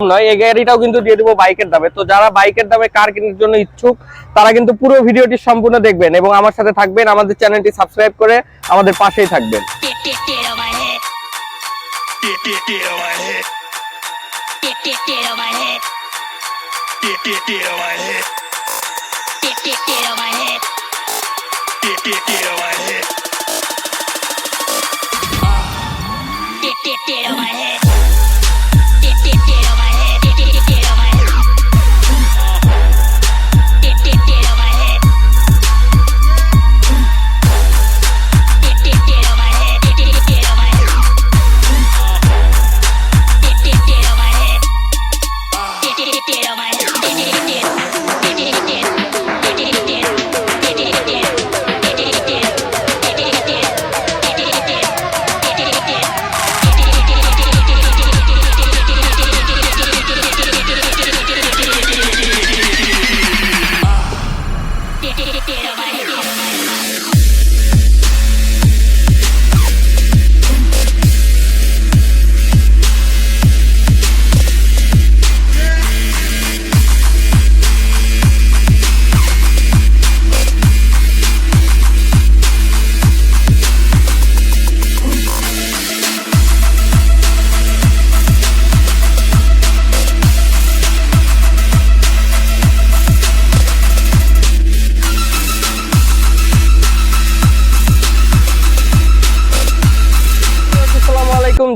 নয়, এই গাড়িটাও কিন্তু দিয়ে দেবো বাইকের দামে। তো যারা বাইকের দামে কার কেনার জন্য ইচ্ছুক তারা কিন্তু পুরো ভিডিওটি সম্পূর্ণ দেখবেন এবং আমার সাথে থাকবেন, আমাদের চ্যানেলটি সাবস্ক্রাইব করে আমাদের পাশেই থাকবেন।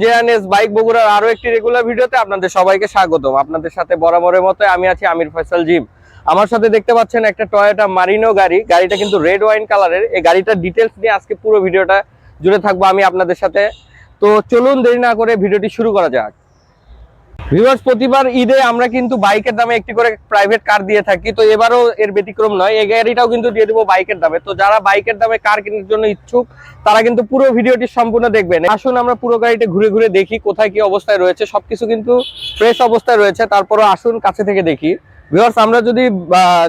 জেএনএস বাইক বগুড়ার আরো একটি রেগুলার ভিডিওতে আপনাদের সবাইকে স্বাগতম। আপনাদের সাথে বরাবরের মতো আমি আছি আমির ফয়সাল জিম। আমার সাথে দেখতে পাচ্ছেন একটা টয়োটা মারিনো গাড়ি। গাড়িটা কিন্তু রেড ওয়াইন কালারের। এই গাড়িটার ডিটেলস নিয়ে আজকে পুরো ভিডিওটা জুড়ে থাকবো আমি আপনাদের সাথে। তো চলুন দেরি না করে ভিডিওটি শুরু করা যাক। ভিউয়ার্স, প্রতিবার ঈদে আমরা কিন্তু বাইকের দামে একটি করে প্রাইভেট কার দিয়ে থাকি, তো এবারও এর ব্যতিক্রম নয়, এই গাড়িটাও কিন্তু দিয়ে দেবো বাইকের দামে। তো যারা বাইকের দামে কার কেনার জন্য ইচ্ছুক তারা কিন্তু পুরো ভিডিওটি সম্পূর্ণ দেখবেন। আসুন আমরা পুরো গাড়িটা ঘুরে ঘুরে দেখি কোথায় কি অবস্থায় রয়েছে। সবকিছু কিন্তু ফ্রেশ অবস্থায় রয়েছে, তারপরও আসুন কাছে থেকে দেখি। ভিউয়ার্স, আমরা যদি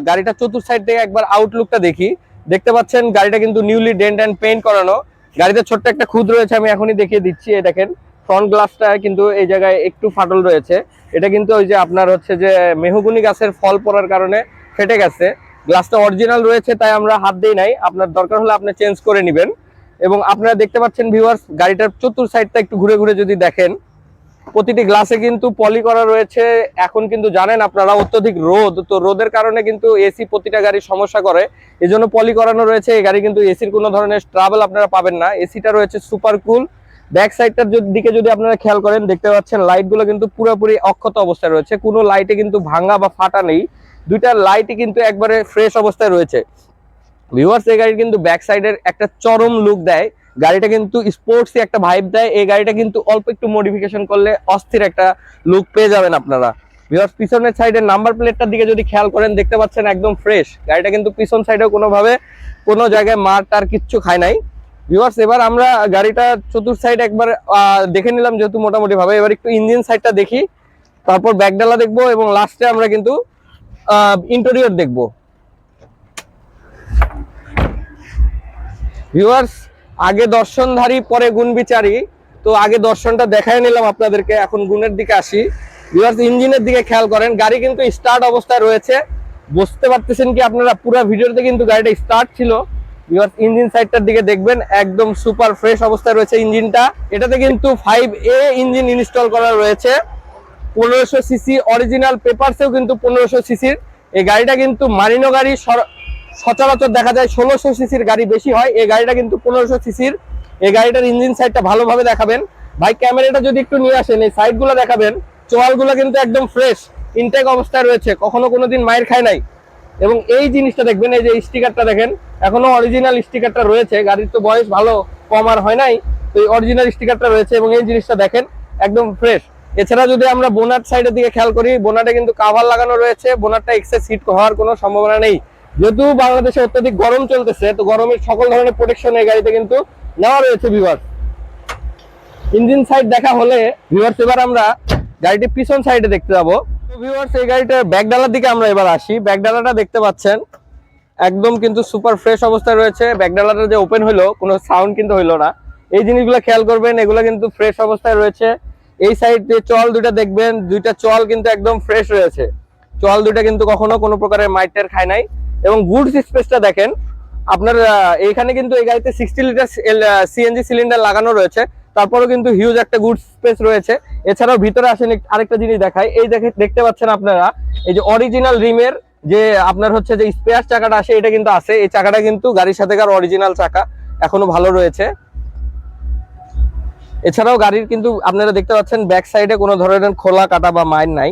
গাড়িটা চতুর্থ সাইড থেকে একবার আউটলুকটা দেখি, দেখতে পাচ্ছেন গাড়িটা কিন্তু নিউলি ডেন্ট অ্যান্ড পেইন্ট করানো। গাড়িতে ছোট্ট একটা খুদ রয়েছে, আমি এখনই দেখিয়ে দিচ্ছি। এই দেখেন ফ্রন্ট গ্লাসটা কিন্তু এই জায়গায় একটু ফাটল রয়েছে। এটা কিন্তু ওই যে আপনার হচ্ছে যে মেহগুনি গাছের ফল পড়ার কারণে ফেটে গেছে। গ্লাসটা অরিজিনাল রয়েছে তাই আমরা হাত দিই নাই, আপনার দরকার হলে আপনি চেঞ্জ করে নেবেন। এবং আপনারা দেখতে পাচ্ছেন ভিউয়ার্স, গাড়িটার চতুর্থ সাইডটা একটু ঘুরে ঘুরে যদি দেখেন, প্রতিটি গ্লাসে কিন্তু পলি করা রয়েছে। এখন কিন্তু জানেন আপনারা অত্যধিক রোদ, তো রোদের কারণে কিন্তু এসি প্রতিটা গাড়ির সমস্যা করে, এই জন্য পলি করানো রয়েছে। এই গাড়ি কিন্তু এসির কোনো ধরনের ট্রাবল আপনারা পাবেন না। এসিটা রয়েছে সুপার কুল। ব্যাক সাইডটার দিকে যদি আপনারা খেয়াল করেন, দেখতে পাচ্ছেন লাইটগুলো কিন্তু পুরোপুরি অক্ষত অবস্থায় রয়েছে, কোনো লাইটে কিন্তু ভাঙা বা ফাটা নেই। দুইটা লাইটই কিন্তু একবারে ফ্রেশ অবস্থায় রয়েছে। ভিউয়ার্স, এই গাড়ি কিন্তু ব্যাক সাইডের একটা চরম লুক দেয়। গাড়িটা কিন্তু স্পোর্টসি একটা ভাইব দেয়। এই গাড়িটা কিন্তু অল্প একটু মডিফিকেশন করলে অস্থির একটা লুক পেয়ে যাবেন আপনারা। ভিউয়ার্স, পিছনের সাইডের নাম্বার প্লেটটার দিকে যদি খেয়াল করেন, দেখতে পাচ্ছেন একদম ফ্রেশ। গাড়িটা কিন্তু পিছন সাইডেও কোনোভাবে কোনো জায়গায় মার টার কিচ্ছু খায় নাই। ভিউয়ার্স, এবার আমরা গাড়িটা চতুর্থ সাইড একবার দেখে নিলাম যেহেতু মোটামুটি ভাবে। এবার একটু ইঞ্জিন সাইডটা দেখি, তারপর ব্যাকডালা দেখবো এবং লাস্টে আমরা কিন্তু ইন্টেরিয়র দেখবো। ভিউয়ার্স, আগে দর্শনধারী পরে গুণ বিচারী, তো আগে দর্শনটা দেখাই নিলাম আপনাদেরকে, এখন গুণের দিকে আসি। ভিউয়ার্স, ইঞ্জিনের দিকে খেয়াল করেন, গাড়ি কিন্তু স্টার্ট অবস্থায় রয়েছে। বুঝতে পারতেছেন কি আপনারা, পুরো ভিডিওতে কিন্তু গাড়িটা স্টার্ট ছিল। ভিউয়ার্স, ইঞ্জিন সাইডটার দিকে দেখবেন, একদম সুপার ফ্রেশ অবস্থায় রয়েছে ইঞ্জিনটা। এটাতে কিন্তু 5A ইঞ্জিন ইনস্টল করা রয়েছে। 1500 সিসি অরিজিনাল পেপারসেও কিন্তু 1500 সিসির। এই গাড়িটা কিন্তু মারিনো গাড়ি সচরাচর দেখা যায় 1600 সিসির গাড়ি বেশি হয়, এই গাড়িটা কিন্তু 1500 সিসির। এই গাড়িটার ইঞ্জিন সাইডটা ভালোভাবে দেখাবেন ভাই, ক্যামেরাটা যদি একটু নিয়ে আসেন, এই সাইডগুলো দেখাবেন। চোয়ালগুলো কিন্তু একদম ফ্রেশ ইনটেক অবস্থায় রয়েছে, কখনো কোনোদিন মাইর খায় নাই। এবং এই জিনিসটা দেখবেন, এই যে স্টিকারটা দেখেন, এখনো অরিজিনাল স্টিকারটা রয়েছে। গাড়ির তো বয়স ভালো কম আর হয় নাই, তো এই অরিজিনাল স্টিকারটা রয়েছে এবং এই জিনিসটা দেখেন একদম ফ্রেশ। এছাড়া যদি আমরা বোনাট সাইডের দিকে খেয়াল করি, বোনাটে কিন্তু কাভার লাগানো রয়েছে। বোনাটটা এক্সেস হিট হওয়ার কোনো সম্ভাবনা নেই, যেহেতু বাংলাদেশে অত্যধিক গরম চলতেছে, তো গরমের সকল ধরনের প্রোটেকশন এই গাড়িতে কিন্তু নেওয়া রয়েছে। ভিউয়ার্স, ইঞ্জিন সাইড দেখা হলে ভিউয়ার্স, এবার আমরা গাড়িটি পিছন সাইডে দেখতে যাবো। ভিউয়ার্স, এই গাড়িটার ব্যাকডালার দিকে আমরা এবার আসি। ব্যাকডালাটা দেখতে পাচ্ছেন একদম কিন্তু সুপার ফ্রেশ অবস্থায় রয়েছে। ব্যাকডালাটা যে ওপেন হলো, কোনো সাউন্ড কিন্তু হইলো না। এই জিনিসগুলো খেয়াল করবেন, এগুলো কিন্তু ফ্রেশ অবস্থায় রয়েছে। এই সাইড যে চল দুইটা দেখবেন, দুইটা চল কিন্তু একদম ফ্রেশ রয়েছে। চল দুইটা কিন্তু কখনো কোনো প্রকারের মাইটার খায় নাই। এবং গুডস স্পেসটা দেখেন আপনার, এখানে কিন্তু এই গাড়িতে 60 লিটার সিএনজি সিলিন্ডার লাগানো রয়েছে, তারপরেও কিন্তু হিউজ একটা গুড স্পেস রয়েছে। এছাড়াও ভিতরে আসেন আরেকটা জিনিস দেখাই, এই দেখতে পাচ্ছেন আপনারা এই যে অরিজিনাল রিমের যে আপনার হচ্ছে যে স্পেয়ার চাকাটা আসে, এটা কিন্তু আছে। এই চাকাটা কিন্তু গাড়ির সাথেকার অরিজিনাল চাকা, এখনো ভালো রয়েছে। এছাড়াও গাড়ির কিন্তু আপনারা দেখতে পাচ্ছেন ব্যাক সাইডে কোনো ধরনের খোলা কাটা বা মাইন নাই।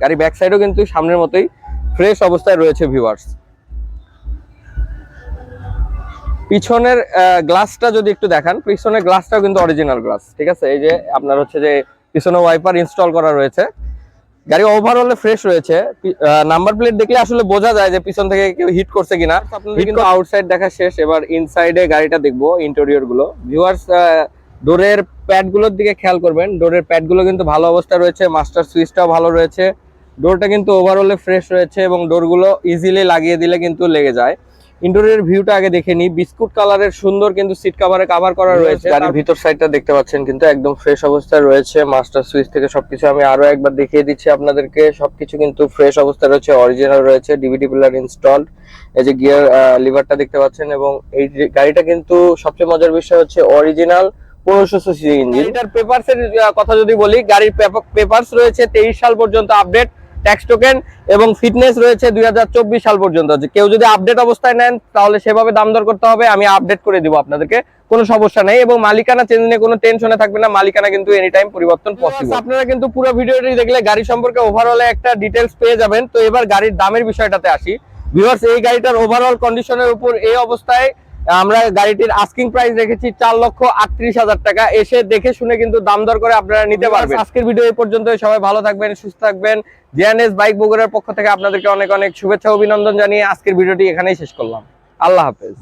গাড়ি ব্যাক সাইডেও কিন্তু সামনের মতোই ফ্রেশ অবস্থায় রয়েছে ভিউয়ার্স। পিছনের গ্লাসটা যদি একটু দেখান, পিছনের গ্লাসটাও কিন্তু অরিজিনাল গ্লাস, ঠিক আছে। এই যে আপনার হচ্ছে যে পিছনে ওয়াইপার ইনস্টল করা রয়েছে। গাড়ি ওভারঅলে ফ্রেশ রয়েছে। নাম্বার প্লেট দেখলে আসলে বোঝা যায় যে পিছন থেকে কেউ হিট করছে কিনা। আপনাদের কিন্তু আউটসাইড দেখা শেষ, এবার ইনসাইডে গাড়িটা দেখবো, ইন্টেরিয়র গুলো। ভিউয়ার্স, ডোরের প্যাড গুলোর দিকে খেয়াল করবেন, ডোরের প্যাড গুলো কিন্তু ভালো অবস্থায় রয়েছে, মাস্টার সুইচটাও ভালো রয়েছে। ডোরটা কিন্তু ওভারঅলে ফ্রেশ রয়েছে এবং ডোরগুলো ইজিলি লাগিয়ে দিলে কিন্তু লেগে যায়। ইন্টেরিয়র ভিউটা আগে দেখে নিই। বিস্কুট কালারের সুন্দর কিন্তু সিট কভারে কভার করা রয়েছে। গাড়ির ভিতর সাইডটা দেখতে পাচ্ছেন কিন্তু একদম ফ্রেশ অবস্থায় রয়েছে। মাস্টার সুইচ থেকে সবকিছু আমি আরো একবার দেখিয়ে দিচ্ছি আপনাদেরকে। সবকিছু কিন্তু ফ্রেশ অবস্থায় রয়েছে, অরিজিনাল রয়েছে, ডিভিডি প্লেয়ার ইনস্টলড। এই যে গিয়ার লিভারটা দেখতে পাচ্ছেন। এবং এই গাড়িটা কিন্তু সবচেয়ে মজার বিষয় হচ্ছে অরিজিনাল 1500 সিসি ইঞ্জিন। এটার পেপারস এর কথা যদি বলি, গাড়ির পেপারস রয়েছে 23 সাল পর্যন্ত আপডেট, ট্যাক্স টোকেন এবং ফিটনেস রয়েছে 2024 সাল পর্যন্ত। কেউ যদি আপডেট অবস্থায় নেন তাহলে সেভাবে দাম দর করতে হবে, আমি আপডেট করে দিব আপনাদেরকে, কোনো সমস্যা নেই। এবং মালিকানা চেঞ্জ নিয়ে কোনো টেনশনে থাকবে না, মালিকানা কিন্তু এনি টাইম পরিবর্তন পসিবল। আপনারা কিন্তু পুরো ভিডিওটি দেখলে গাড়ি সম্পর্কে ওভারঅল একটা ডিটেইলস পেয়ে যাবেন। তো এবার গাড়ির দামের বিষয়টাতে আসি। ভিউয়ার্স, এই গাড়িটার ওভারঅল কন্ডিশনের উপর এই অবস্থায় আমরা গাড়িটির আস্কিং প্রাইস রেখেছি 4,38,000 টাকা। এসে দেখে শুনে কিন্তু দাম দর করে আপনারা নিতে পারবেন। আজকের ভিডিও এই পর্যন্ত। সবাই ভালো থাকবেন, সুস্থ থাকবেন। জেএনএস বাইক বগুড়ার পক্ষ থেকে আপনাদেরকে অনেক অনেক শুভেচ্ছা অভিনন্দন জানিয়ে আজকের ভিডিওটি এখানেই শেষ করলাম। আল্লাহ হাফেজ।